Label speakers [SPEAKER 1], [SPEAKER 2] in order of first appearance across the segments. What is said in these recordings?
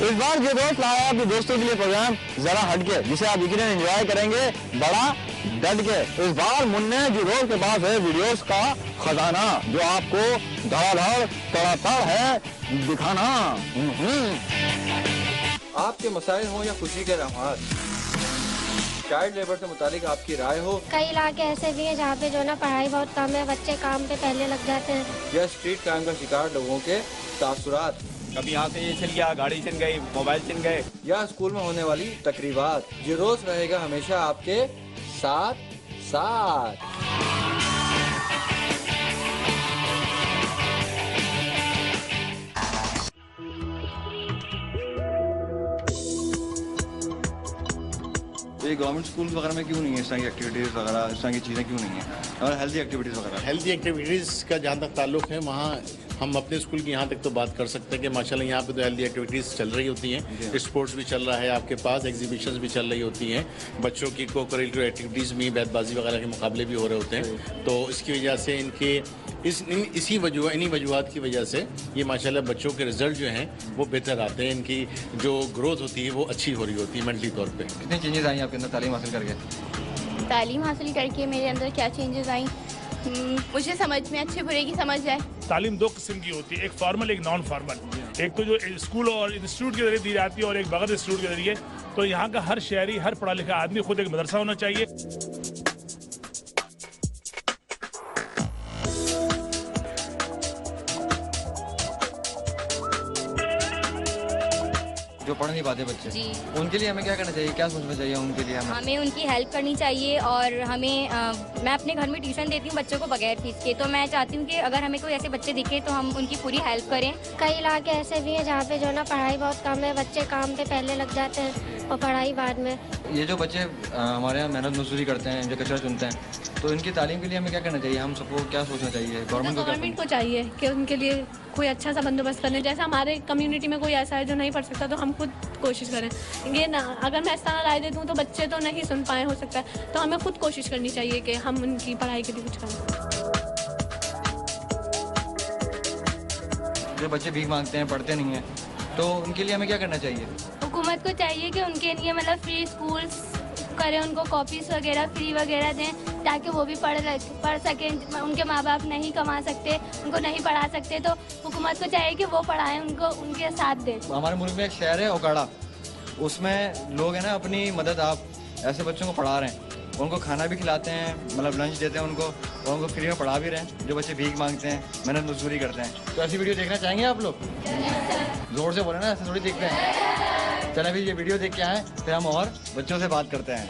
[SPEAKER 1] इस बार जो दोस्त लाया आपके दोस्तों के लिए प्रोग्राम जरा हटके, जिसे आप यकीनन एंजॉय करेंगे बड़ा डट के। इस बार मुन्ने जुरोज के पास है वीडियोस का खजाना, जो आपको धड़ाधड़ तड़ातड़ है दिखाना।
[SPEAKER 2] आपके मसाइल हो या खुशी के लम्हात, चाइल्ड लेबर से मुतालिक आपकी राय हो।
[SPEAKER 3] कई इलाके ऐसे भी हैं जहाँ पे जो ना पढ़ाई बहुत कम है, बच्चे काम पे पहले लग जाते हैं।
[SPEAKER 2] या स्ट्रीट क्राइम का शिकार लोगों के तासुरात,
[SPEAKER 4] कभी यहाँ से ये छिन गया, गाड़ी छिन गई, मोबाइल छिन गए,
[SPEAKER 2] या स्कूल में होने वाली तकरीबात, जो रोज रहेगा हमेशा आपके साथ साथ।
[SPEAKER 5] तो ये गवर्नमेंट स्कूल वगैरह में क्यों नहीं है इस तरह की एक्टिविटीज़ वगैरह, इस तरह की चीज़ें क्यों नहीं है? और हेल्दी एक्टिविटीज़ वगैरह,
[SPEAKER 6] हेल्दी एक्टिविटीज़ का जहाँ तक ताल्लुक है, वहाँ हम अपने स्कूल की यहाँ तक तो बात कर सकते हैं कि माशाल्लाह यहाँ पे तो हेल्दी एक्टिविटीज़ चल रही होती हैं। स्पोर्ट्स भी चल रहा है आपके पास, एग्जीबिशंस भी चल रही होती हैं, बच्चों की को करिकुलर एक्टिविटीज़ में बैतबाजी वगैरह के मुकाबले भी हो रहे होते हैं। तो इसकी वजह से इनके इन्हीं वजूहत की वजह से ये माशाल्लाह बच्चों के रिजल्ट जो हैं वो बेहतर आते हैं, इनकी जो ग्रोथ होती है वो अच्छी हो रही होती है मेंटली तौर पे।
[SPEAKER 2] कितनी चेंजेस आई आपके अंदर तालीम हासिल करके?
[SPEAKER 7] तालीम हासिल करके मेरे अंदर क्या चेंजेस आई, मुझे समझ में अच्छे बुरे की समझ आए।
[SPEAKER 8] तालीम दो किस्म की होती है, एक फॉर्मल एक नॉन फॉर्मल। एक तो जो स्कूल और इंस्टीट्यूट के जरिए दी जाती है और एक बगैर इंस्टीट्यूट के जरिए। तो यहाँ का हर शहरी, हर पढ़ा लिखा आदमी खुद एक मदरसा होना चाहिए।
[SPEAKER 2] जो पढ़ नहीं पाते बच्चे जी, उनके लिए हमें क्या करना चाहिए, क्या सोचना चाहिए उनके लिए?
[SPEAKER 7] हमें उनकी हेल्प करनी चाहिए। और हमें मैं अपने घर में ट्यूशन देती हूँ बच्चों को बगैर फीस के, तो मैं चाहती हूँ कि अगर हमें कोई ऐसे बच्चे दिखे तो हम उनकी पूरी हेल्प करें।
[SPEAKER 3] कई इलाके ऐसे भी हैं जहाँ पे जो ना पढ़ाई बहुत कम है, बच्चे काम पे पहले लग जाते हैं और पढ़ाई बाद में।
[SPEAKER 2] ये जो बच्चे हमारे यहाँ मेहनत मजदूरी करते हैं, जो कचरा चुनते हैं, तो इनकी तालीम के लिए हमें क्या करना चाहिए? हम सबको क्या सोचना चाहिए?
[SPEAKER 9] गवर्नमेंट को चाहिए कि उनके लिए कोई अच्छा सा बंदोबस्त करने। जैसे हमारे कम्युनिटी में कोई ऐसा है जो नहीं पढ़ सकता, तो हम खुद कोशिश करें। ये ना अगर मैं इस तरह राय दे दूँ तो बच्चे तो नहीं सुन पाए हो सकता है, तो हमें खुद कोशिश करनी चाहिए कि हम उनकी पढ़ाई के लिए कुछ करें।
[SPEAKER 2] जो बच्चे भीख मांगते हैं, पढ़ते नहीं हैं, तो उनके लिए हमें क्या करना चाहिए?
[SPEAKER 7] हुकूमत को चाहिए कि उनके लिए मतलब फ्री स्कूल्स करें, उनको कॉपीज वगैरह फ्री वगैरह दें, ताकि वो भी पढ़ सकें। उनके माँ बाप नहीं कमा सकते, उनको नहीं पढ़ा सकते, तो हुकूमत को चाहिए कि वो पढ़ाएं, उनको उनके साथ दें।
[SPEAKER 2] हमारे मुल्क में एक शहर है ओकाड़ा, उसमें लोग हैं ना अपनी मदद आप ऐसे बच्चों को पढ़ा रहे हैं, उनको खाना भी खिलाते हैं, मतलब लंच देते हैं उनको, और उनको फ्री में पढ़ा भी रहे हैं। जो बच्चे भीख मांगते हैं, मेहनत मजदूरी करते हैं, तो ऐसी वीडियो देखना चाहेंगे आप लोग? जोर से बोले ना, ऐसे थोड़ी देखते हैं। चलें अभी ये वीडियो देख के आए, फिर हम और बच्चों से बात करते हैं।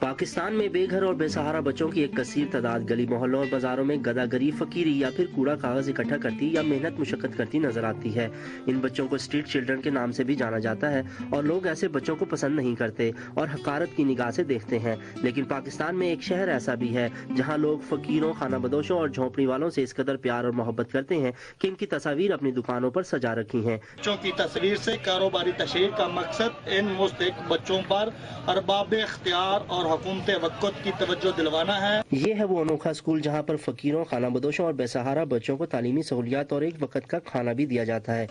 [SPEAKER 10] पाकिस्तान में बेघर और बेसहारा बच्चों की एक कसीर तादाद गली मोहल्लों और बाजारों में गदागरी, फकीरी या फिर कूड़ा कागज इकट्ठा करती या मेहनत मुशक्कत करती नजर आती है। इन बच्चों को स्ट्रीट चिल्ड्रन के नाम से भी जाना जाता है और लोग ऐसे बच्चों को पसंद नहीं करते और हकारत की निगाह से देखते हैं। लेकिन पाकिस्तान में एक शहर ऐसा भी है जहाँ लोग फकीरों, खाना बदोशों और झोंपड़ी वालों से इस कदर प्यार और मोहब्बत करते हैं कि इनकी तस्वीर अपनी दुकानों पर सजा रखी है।
[SPEAKER 11] बच्चों की तस्वीर से कारोबारी तशहीर का मकसद इन मुस्तहिक बच्चों पर अरबाब इख्तियार और हुकूमत वक़्त की तवज्जो दिलवाना है। ये
[SPEAKER 10] है वो अनोखा स्कूल जहाँ पर फकीरों, खाना बदोशों और बेसहारा बच्चों को तालीमी सहूलियात और एक वक्त का खाना भी दिया जाता है।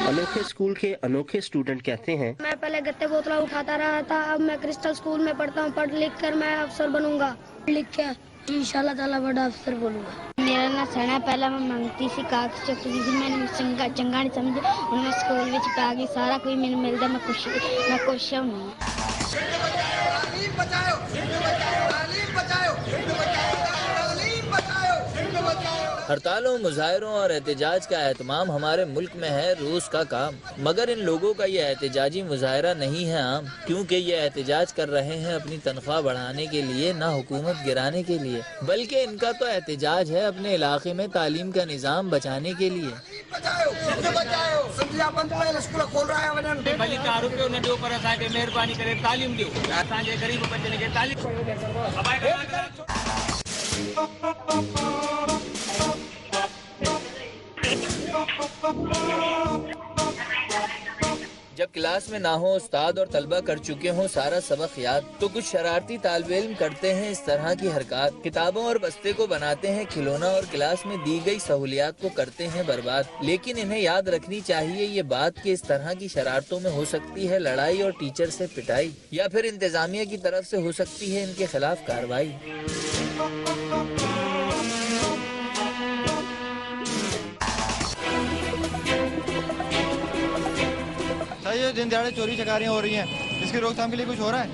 [SPEAKER 10] अनोखे स्कूल के अनोखे स्टूडेंट कहते हैं,
[SPEAKER 3] मैं पहले गत्ते बोतला उठाता रहा था, अब मैं क्रिस्टल स्कूल में पढ़ता हूँ। पढ़ लिख कर मैं अफसर बनूंगा, लिख के इंशाल्लाह ताला बड़ा अफसर बनूंगा। मेरा ना सना पहला मैं मांगती सी कागज चुकती थी, मैंने चंगा नहीं समझ उन्हें स्कूल में पा गई, सारा कोई मैंने मिलता, मैं खुश हूँ।
[SPEAKER 12] हड़तालों, मुजाहरों और एहतजाज का एहतमाम हमारे मुल्क में है रोज का काम, मगर इन लोगों का ये एहतजाजी मुजाहरा नहीं है आम, क्योंकि ये एहतजाज कर रहे हैं अपनी तनख्वाह बढ़ाने के लिए, ना हुकूमत गिराने के लिए, बल्कि इनका तो एहतजाज है अपने इलाके में तालीम का निज़ाम बचाने के लिए।
[SPEAKER 4] मेहरबानी करे तालीम दो, गरीब बच्चे के तालीम।
[SPEAKER 12] क्लास में ना हो उस्ताद और तलबा कर चुके हों सारा सबक याद, तो कुछ शरारती तालिबे इल्म करते हैं इस तरह की हरकत। किताबों और बस्ते को बनाते हैं खिलौना और क्लास में दी गई सहूलियात को करते हैं बर्बाद। लेकिन इन्हें याद रखनी चाहिए ये बात कि इस तरह की शरारतों में हो सकती है लड़ाई और टीचर से पिटाई, या फिर इंतजामिया की तरफ से हो सकती है इनके खिलाफ कार्रवाई।
[SPEAKER 2] ये दिन दिहाड़े चोरी चकारियाँ हो रही हैं, इसकी रोकथाम के लिए कुछ हो रहा है?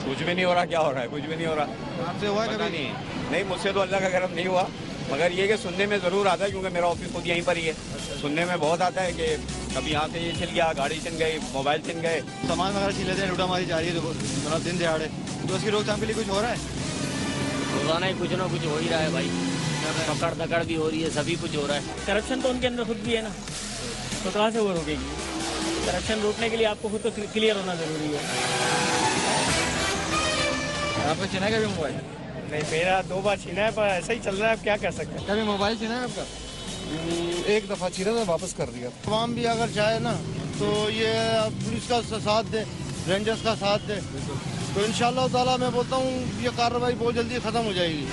[SPEAKER 4] कुछ भी नहीं हो रहा। क्या हो रहा है? कुछ भी नहीं हो रहा।
[SPEAKER 2] आपसे हुआ
[SPEAKER 4] कभी? नहीं, मुझसे तो अल्लाह का करम नहीं हुआ, मगर ये कि सुनने में ज़रूर आता है, क्योंकि मेरा ऑफिस खुद यहीं पर ही है। सुनने में बहुत आता है कि कभी यहाँ से ये छिल गया, गाड़ी छिन गई, मोबाइल छिन गए,
[SPEAKER 2] सामान वगैरह छिल लेते हैं, लूटामारी जा रही है मतलब दिन दिहाड़े, तो उसकी रोकथाम के लिए कुछ हो रहा है?
[SPEAKER 13] रोजाना ही कुछ ना कुछ हो ही रहा है भाई, पकड़ दकड़ भी हो रही है, सभी कुछ हो रहा है।
[SPEAKER 14] करप्शन तो उनके अंदर खुद भी है ना, तो कहाँ से वो रोकेगी? करप्शन रोकने के लिए आपको खुद तो क्लियर होना जरूरी है।
[SPEAKER 2] आपको छीना है कभी मोबाइल?
[SPEAKER 14] नहीं, मेरा 2 बार छीना है, पर ऐसा ही चल रहा है, अब क्या कर सकते हैं।
[SPEAKER 2] कभी मोबाइल छीना है आपका?
[SPEAKER 15] एक दफ़ा छीना था, वापस कर दिया। तमाम भी अगर चाहे ना तो ये पुलिस का साथ दे, रेंजर्स का साथ दे, तो इंशाअल्लाह ताला मैं बोलता हूँ ये कार्रवाई बहुत जल्दी ख़त्म हो जाएगी।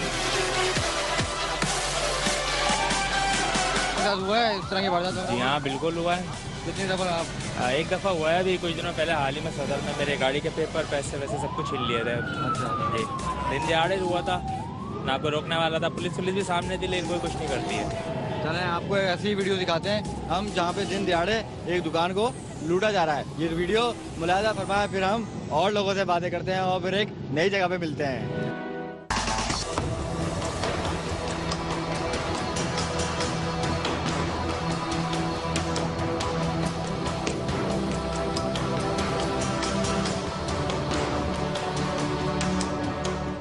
[SPEAKER 2] हुआ है इस तरह की वारदात?
[SPEAKER 14] जी हाँ, बिल्कुल हुआ है।
[SPEAKER 2] कितनी दफ़ा आप?
[SPEAKER 14] एक दफ़ा हुआ है अभी कुछ दिनों पहले, हाल ही में सदर में मेरे गाड़ी के पेपर, पैसे वैसे सब कुछ हिल लिए थे।
[SPEAKER 2] अच्छा
[SPEAKER 14] जी, दिन दिहाड़े हुआ था, ना कोई रोकने वाला था, पुलिस भी सामने थी, लेकिन कोई कुछ नहीं करती है।
[SPEAKER 2] चलें आपको एक ऐसी वीडियो दिखाते हैं हम जहाँ पे दिन दिहाड़े एक दुकान को लूटा जा रहा है। ये वीडियो मुलाहिजा फरमाया, फिर हम और लोगों से बातें करते हैं और फिर एक नई जगह पे मिलते हैं।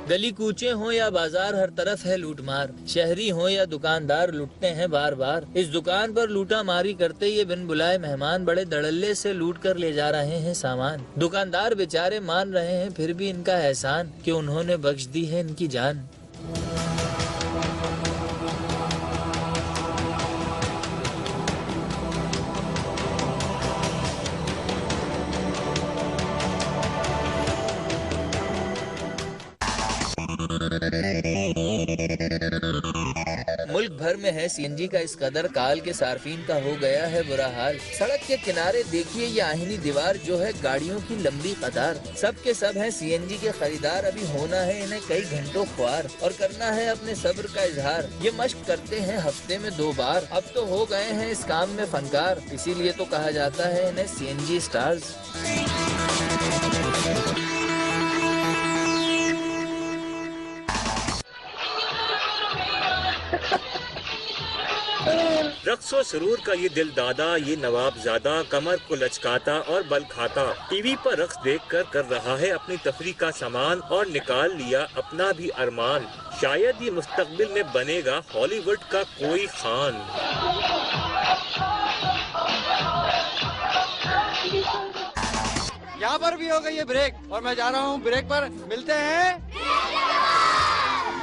[SPEAKER 12] गली कूचे हों या बाजार, हर तरफ है लूटमार। शहरी हों या दुकानदार लूटते हैं बार बार। इस दुकान पर लूटा मारी करते ये बिन बुलाए मेहमान बड़े धड़ल्ले से लूट कर ले जा रहे हैं सामान। दुकानदार बेचारे मान रहे हैं फिर भी इनका एहसान कि उन्होंने बख्श दी है इनकी जान। मुल्क भर में है सीएनजी का इस कदर काल के सार्फिन का हो गया है बुरा हाल। सड़क के किनारे देखिए ये आहिनी दीवार जो है गाड़ियों की लंबी कतार। सब के सब हैं सीएनजी के खरीदार, अभी होना है इन्हें कई घंटों ख्वार और करना है अपने सब्र का इजहार। ये मश्क करते हैं हफ्ते में 2 बार, अब तो हो गए हैं इस काम में फनकार, इसीलिए तो कहा जाता है इन्हें सीएनजी स्टार्स।
[SPEAKER 16] रक्सो सुरूर का ये दिल दादा, ये नवाब ज़ादा कमर को लचकाता और बल खाता। टीवी पर रक्स देखकर कर रहा है अपनी तफरी का सामान और निकाल लिया अपना भी अरमान। शायद ये मुस्तकबिल में बनेगा हॉलीवुड का कोई खान।
[SPEAKER 2] यहाँ पर भी हो गई है ब्रेक और मैं जा रहा हूँ ब्रेक पर, मिलते हैं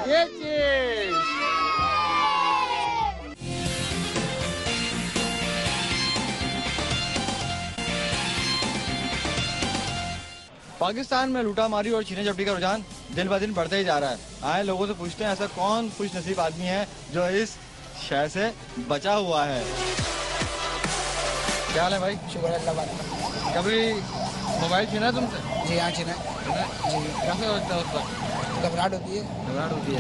[SPEAKER 2] ये चीज। पाकिस्तान में लूटामारी और छीने झपटी का रुझान दिन ब दिन बढ़ता ही जा रहा है। आए लोगों से पूछते हैं ऐसा कौन खुश नसीब आदमी है जो इस शय से बचा हुआ है। क्या हाल है भाई?
[SPEAKER 17] शुक्र अल्लाह।
[SPEAKER 2] कभी मोबाइल छीना तुमसे?
[SPEAKER 17] जी हाँ छीना जी।
[SPEAKER 2] कैसे होता है उस वक्त?
[SPEAKER 17] घबराहट होती है।
[SPEAKER 2] घबराहट होती है,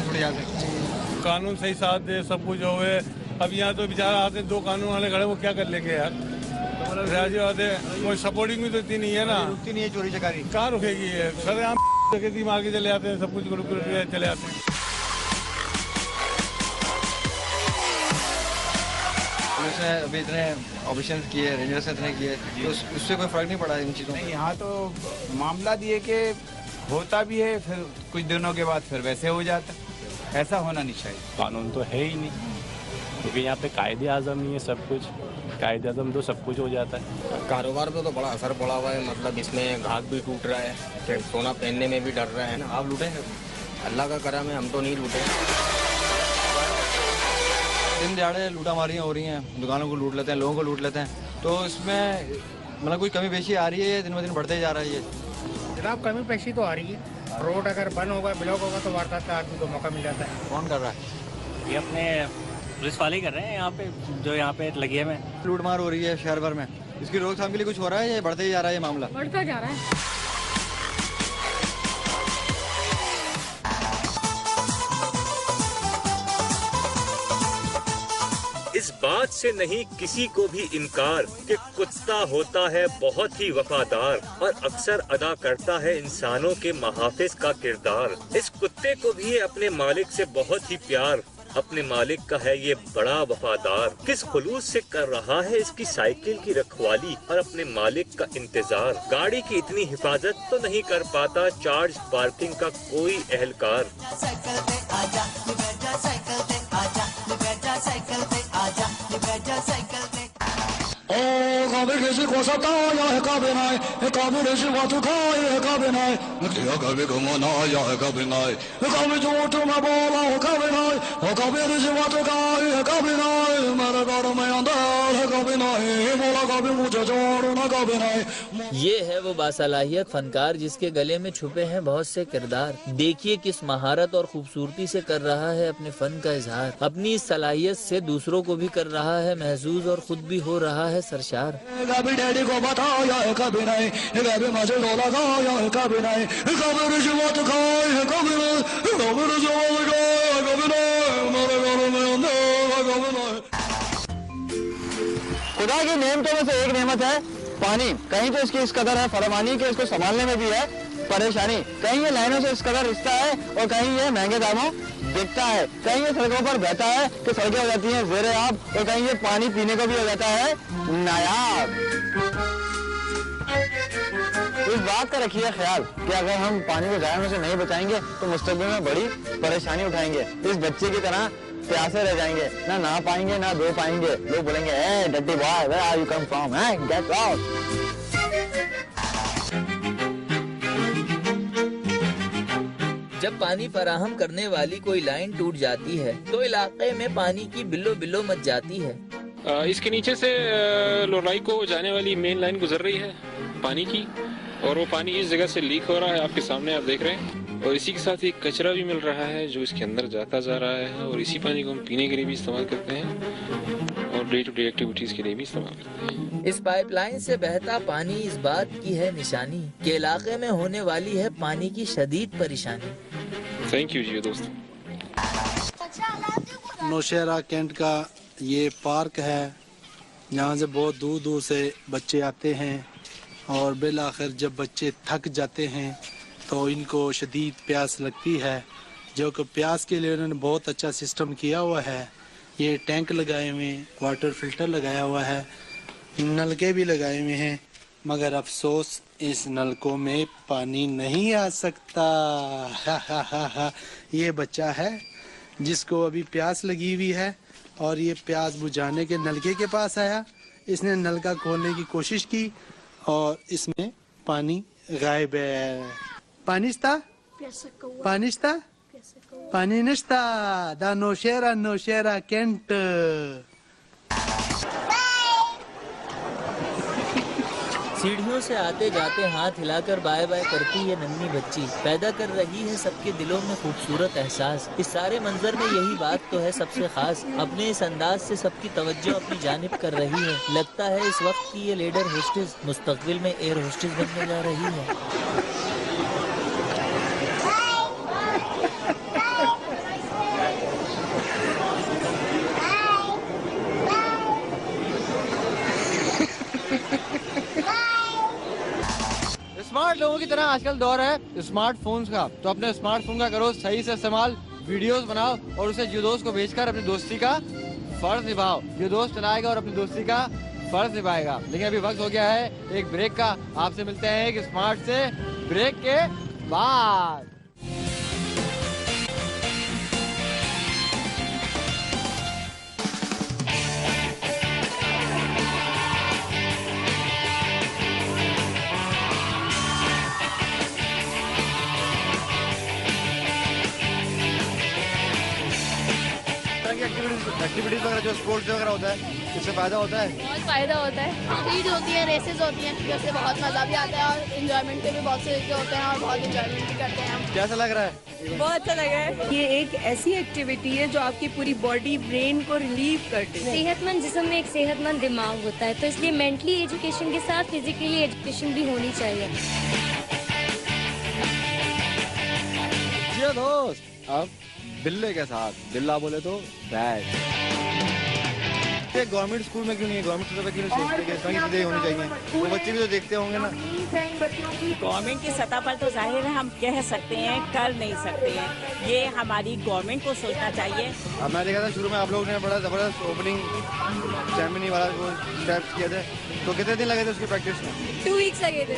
[SPEAKER 2] थोड़ी याद है।
[SPEAKER 18] कानून सही साथ दे, सब कुछ हो गए। अब यहाँ तो बेचारा आते 2 कानून वाले खड़े, वो क्या कर लेंगे यार? कोई सपोर्टिंग भी तो इतनी नहीं है ना,
[SPEAKER 2] रुकती नहीं है चोरी चकारी।
[SPEAKER 18] कहाँ रुकेगी है? सर हम मार के चले आते हैं, सब कुछ चले आते हैं।
[SPEAKER 2] पुलिस ने अभी इतने ऑपरेशन किए, रेंजर्स ने इतने किए, तो उससे कोई फर्क नहीं पड़ा इन चीज़ों में?
[SPEAKER 19] यहाँ तो मामला दिए कि होता भी है, फिर कुछ दिनों के बाद फिर वैसे हो जाता। ऐसा होना नहीं चाहिए।
[SPEAKER 20] कानून तो है ही नहीं, क्योंकि यहाँ पे कायदे आज़म नहीं है। सब कुछ कायदे आज़म तो सब कुछ हो जाता है।
[SPEAKER 21] कारोबार पे तो बड़ा असर पड़ा हुआ है, मतलब इसमें घाघ भी टूट रहा है, फिर सोना पहनने में भी डर रहा है ना।
[SPEAKER 2] आप लूटे हैं?
[SPEAKER 21] अल्लाह का करम है, हम तो नहीं लूटे।
[SPEAKER 2] दिन दिहाड़े लूटामारियाँ हो रही हैं, दुकानों को लूट लेते हैं, लोगों को लूट लेते हैं, तो इसमें मतलब कोई कमी पेशी आ रही है, दिन ब दिन बढ़ते जा रहा है ये?
[SPEAKER 17] जनाब कमी पेशी तो आ रही है। रोड अगर बंद होगा, ब्लॉक होगा तो वारदात का आदमी को मौका मिल जाता है।
[SPEAKER 2] कौन कर रहा है?
[SPEAKER 14] ये अपने पुलिस वाले ही कर रहे हैं यहाँ पे, जो यहाँ पे लगी है में।
[SPEAKER 2] लूटमार हो रही है शहर भर में, इसकी रोकथाम के लिए कुछ हो रहा है या बढ़ते ही जा रहा है ये मामला?
[SPEAKER 9] बढ़ता जा रहा है।
[SPEAKER 16] इस बात से नहीं किसी को भी इनकार कि कुत्ता होता है बहुत ही वफादार और अक्सर अदा करता है इंसानों के मुहाफिज का किरदार। इस कुत्ते को भी है अपने मालिक से बहुत ही प्यार, अपने मालिक का है ये बड़ा वफादार। किस खुलूस से कर रहा है इसकी साइकिल की रखवाली और अपने मालिक का इंतजार। गाड़ी की इतनी हिफाजत तो नहीं कर पाता चार्ज पार्किंग का कोई एहलकार।
[SPEAKER 12] ये है वो बासलाहियत फनकार जिसके गले में छुपे हैं बहुत से किरदार। देखिए किस महारत और खूबसूरती से कर रहा है अपने फन का इजहार। अपनी इस सलाहियत से दूसरों को भी कर रहा है महसूस और खुद भी हो रहा है सरशार।
[SPEAKER 1] कभी डैडी को बताया है कभी नहीं, कभी मुझे लगाया है कभी नहीं, कभी रिश्वत खाई है कभी नहीं, कभी रिश्वत खाई है कभी नहीं, मेरे घर में अंधेरा कभी नहीं। खुदा की नेमतों में से एक नेमत है पानी। कहीं तो इसकी इस कदर है फरमानी कि इसको संभालने में भी है परेशानी। कहीं ये लाइनों से इस कदर रिश्ता है और कहीं ये महंगे दामों दिखता है। कहीं ये सड़कों पर बहता है कि सड़कें हो जाती हैं ज़ेरे आब, और कहीं ये पानी पीने को भी हो जाता है नायाब। इस बात का रखिए ख्याल कि अगर हम पानी को जाया में से नहीं बचाएंगे तो मुस्तकबिल में बड़ी परेशानी उठाएंगे। इस बच्चे की तरह प्यासे रह जाएंगे, ना नहा पाएंगे ना धो पाएंगे। लोग बोलेंगे a dirty boy where are you come from, get lost.
[SPEAKER 12] जब पानी फराहम करने वाली कोई लाइन टूट जाती है तो इलाके में पानी की बिल्लो बिल्लो मच जाती है।
[SPEAKER 22] इसके नीचे से लोराई को जाने वाली मेन लाइन गुजर रही है पानी की, और वो पानी इस जगह से लीक हो रहा है, आपके सामने आप देख रहे हैं। और इसी के साथ एक कचरा भी मिल रहा है जो इसके अंदर जाता जा रहा है, और इसी पानी को हम पीने के लिए भी इस्तेमाल करते हैं और डे टू डे एक्टिविटीज के लिए भी इस्तेमाल करते हैं।
[SPEAKER 12] इस पाइपलाइन से बहता पानी इस बात की है निशानी कि इलाके में होने वाली है पानी की शदीद परेशानी।
[SPEAKER 22] थैंक यू जी दोस्तों।
[SPEAKER 23] नौशहरा कैंट का ये पार्क है, यहाँ से बहुत दूर दूर से बच्चे आते हैं और बिल आखिर जब बच्चे थक जाते हैं तो इनको शदीद प्यास लगती है, जो कि प्यास के लिए उन्होंने बहुत अच्छा सिस्टम किया हुआ है। ये टैंक लगाए हुए हैं, वाटर फिल्टर लगाया हुआ है, नलके भी लगाए हुए हैं, मगर अफसोस इस नलकों में पानी नहीं आ सकता। ये बच्चा है जिसको अभी प्यास लगी हुई है और ये प्यास बुझाने के नलके के पास आया। इसने नलका खोलने की कोशिश की और इसमें पानी गायब है। पानिस्ता पानिस्ता पानी निस्ता दा नौशहरा कैंट।
[SPEAKER 12] सीढ़ियों से आते जाते हाथ हिलाकर बाय बाय करती है नन्ही बच्ची, पैदा कर रही है सबके दिलों में खूबसूरत एहसास। इस सारे मंजर में यही बात तो है सबसे खास, अपने इस अंदाज से सबकी तवज्जो अपनी जानिब कर रही है। लगता है इस वक्त की ये लीडर होस्टेस मुस्तकबिल में एयर होस्टेस बनने जा रही है।
[SPEAKER 2] स्मार्ट लोगों की तरह आजकल दौर है स्मार्टफोन्स का, तो अपने स्मार्टफोन का करो सही से इस्तेमाल, वीडियोस बनाओ और उसे जो दोस्त को भेजकर अपनी दोस्ती का फर्ज निभाओ। जो दोस्त चलाएगा और अपनी दोस्ती का फर्ज निभाएगा। लेकिन अभी वक्त हो गया है एक ब्रेक का, आपसे मिलते हैं एक स्मार्ट से ब्रेक के बाद।
[SPEAKER 15] एक्टिविटीज वगैरह जो स्पोर्ट्स वगैरह होता है, इससे फायदा होता है?
[SPEAKER 9] बहुत फ़ायदा होता है। स्पीड होती है, रेसेस होती हैं, जिससे बहुत मज़ा भी आता है और इंजॉयमेंट के भी बहुत से होते हैं और बहुत इंजॉयमेंट भी करते हैं हम।
[SPEAKER 15] कैसा लग रहा है?
[SPEAKER 9] बहुत अच्छा लगा है।
[SPEAKER 5] ये एक ऐसी एक्टिविटी है जो आपकी पूरी बॉडी ब्रेन को रिलीव करती है।
[SPEAKER 6] सेहतमंद जिस्म में एक सेहतमंद दिमाग होता है, तो इसलिए मेंटली एजुकेशन के साथ फिजिकली एजुकेशन भी होनी चाहिए।
[SPEAKER 8] जी दोस्त, अब बिल्ले के साथ बिल्ला बोले तो बैड।
[SPEAKER 15] गवर्नमेंट स्कूल में क्यों नहीं है? गवर्नमेंट स्कूल में क्यों नहीं सोचते कि इस तरह की चीजें होनी चाहिए? वो बच्चे भी तो देखते होंगे ना।
[SPEAKER 5] गवर्नमेंट की सतह पर तो जाहिर है हम कह सकते हैं, कर नहीं सकते हैं। ये हमारी गवर्नमेंट को सोचना चाहिए।
[SPEAKER 15] अब मैं देखा था शुरू में आप लोगों ने बड़ा जबरदस्त ओपनिंग सेरेमनी वाला वो स्टेप्स किए थे, तो कितने दिन लगे थे उसकी प्रैक्टिस में?
[SPEAKER 9] 2 वीक्स लगे थे।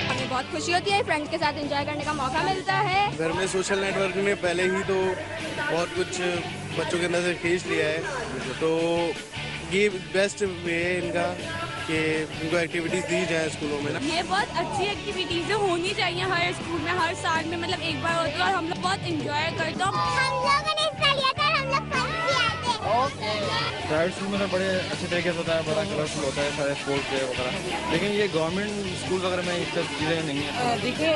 [SPEAKER 9] हमें बहुत खुशी होती है, फ्रेंड्स के साथ एंजॉय करने का मौका मिलता है।
[SPEAKER 8] घर में सोशल नेटवर्क ने पहले ही तो बहुत कुछ बच्चों के अंदर से खींच लिया है, तो ये बेस्ट वे है इनका कि इनको एक्टिविटीज दी जाए स्कूलों में ना।
[SPEAKER 9] ये बहुत अच्छी एक्टिविटीज होनी चाहिए हर स्कूल में, हर साल में, मतलब एक बार होती है और हम लोग बहुत एंजॉय करते हैं। हम लोगों ने हिस्सा लिया था, हम लोग फर्स्ट भी आए थे।
[SPEAKER 15] प्राइवेट स्कूल में तो बड़े अच्छे तरीके से होता है, बड़ा कलरफुल होता है सारे स्पोर्ट्स डे वगैरह, लेकिन ये गवर्नमेंट स्कूल वगैरह में इस तरह चीज़ें नहीं है।
[SPEAKER 5] देखिए,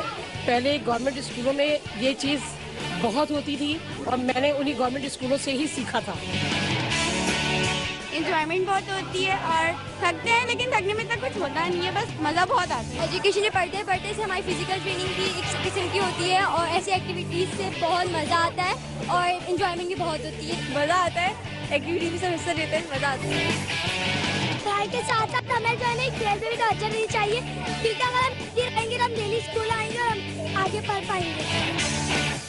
[SPEAKER 5] पहले गवर्नमेंट स्कूलों में ये चीज़ बहुत होती थी और मैंने उन्हीं गवर्नमेंट स्कूलों से ही सीखा था।
[SPEAKER 9] इंजॉयमेंट बहुत होती है और थकते हैं, लेकिन थकने में तक कुछ होता नहीं है, बस मज़ा बहुत आता है। एजुकेशन पढ़ते पढ़ते से हमारी फिजिकल ट्रेनिंग भी एक किस्म की होती है और ऐसी एक्टिविटीज़ से बहुत मज़ा आता है और इंजॉयमेंट भी बहुत होती है। मज़ा आता है, एक्टिविटी में सब हिस्सा लेते हैं, मज़ा आता है। पढ़ाई के साथ साथ हमें जो है ना खेल में भी तो अच्छा नहीं चाहिए, क्योंकि अगर हम रहेंगे हम डेली स्कूल आएंगे और हम आगे पढ़ पाएंगे।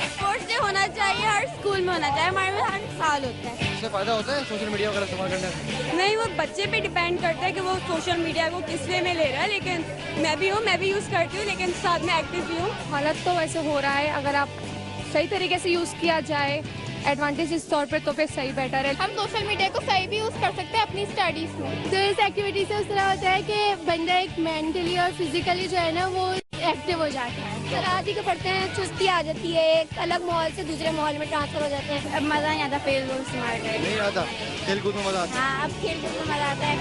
[SPEAKER 9] स्पोर्ट्स डे होना चाहिए, हर स्कूल में होना चाहिए, हमारे में हर साल होता है।
[SPEAKER 15] इससे फायदा होता है सोशल मीडिया वगैरह इस्तेमाल करने से?
[SPEAKER 9] नहीं, वो बच्चे पे डिपेंड करता है कि वो सोशल मीडिया को किस वे में ले रहा है, लेकिन मैं भी यूज़ करती हूँ, लेकिन साथ में एक्टिव भी हूँ। हालत तो वैसे हो रहा है, अगर आप सही तरीके से यूज़ किया जाए एडवांटेज इस तौर पे, तो फिर सही बेटर है। हम सोशल मीडिया को सही भी यूज़ कर सकते हैं अपनी स्टडीज़ में। तो इस एक्टिविटी से उस तरह होता है कि बंदा एक मेंटली और फिजिकली जो है ना वो एक्टिव हो जाता है। रात ही को पढ़ते हैं, सुस्ती आ जाती है, एक अलग माहौल से दूसरे माहौल में ट्रांसफर हो जाते हैं। अब मज़ा नहीं आता, फेल स्मार्ट है
[SPEAKER 15] नहीं आता, खेल कूद में मज़ा आता है।
[SPEAKER 9] हाँ, अब खेल कूद में मज़ा आता है।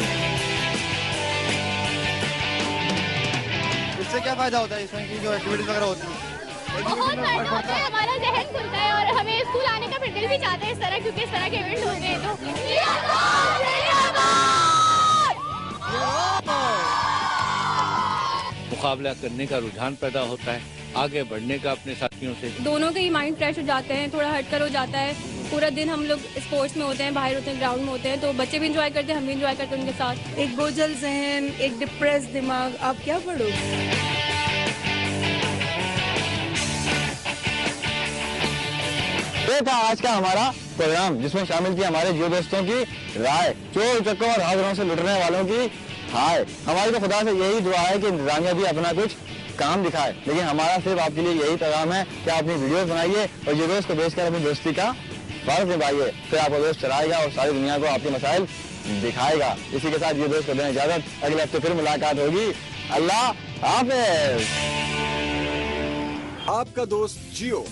[SPEAKER 15] इससे क्या फायदा होता है इसमें की जो एक्टिविटीज वगैरह होती है?
[SPEAKER 9] बहुत फायदा होता है, हमारा जहन खुलता है और हमें स्कूल आने का फिर दिल भी चाहता है इस तरह, क्योंकि इस तरह के इवेंट होते हैं। तो
[SPEAKER 24] मुकाबला करने का रुझान पैदा होता है, आगे बढ़ने का अपने साथियों से।
[SPEAKER 9] दोनों के ही माइंड फ्रेश हो जाते हैं, थोड़ा हटकर हो जाता है। पूरा दिन हम लोग स्पोर्ट्स में होते हैं, बाहर होते हैं, ग्राउंड में होते हैं, तो बच्चे भी इंजॉय करते हैं, हम भी इंजॉय करते हैं उनके साथ।
[SPEAKER 5] एक बोझल जहन, एक डिप्रेस दिमाग, आप क्या पढ़ोगे?
[SPEAKER 1] ये था आज का हमारा प्रोग्राम, जिसमें शामिल थी हमारे जियो दोस्तों की राय, चोर चक्कों और हाजिरों से लुटने वालों की हाय। हमारी तो खुदा से यही दुआ है कि इंतजामिया भी अपना कुछ काम दिखाए, लेकिन हमारा सिर्फ आपके लिए यही पैगाम है कि आप अपनी वीडियोस बनाइए और जियो दोस्त को बेचकर अपनी दोस्ती का फर्ज निभाइए, फिर आपका दोस्त चलाएगा और सारी दुनिया को आपके मसाइल दिखाएगा। इसी के साथ जियो दोस्त को दें इजाजत, अगले हफ्ते फिर मुलाकात होगी। अल्लाह हाफिज।
[SPEAKER 25] आपका दोस्त जियो।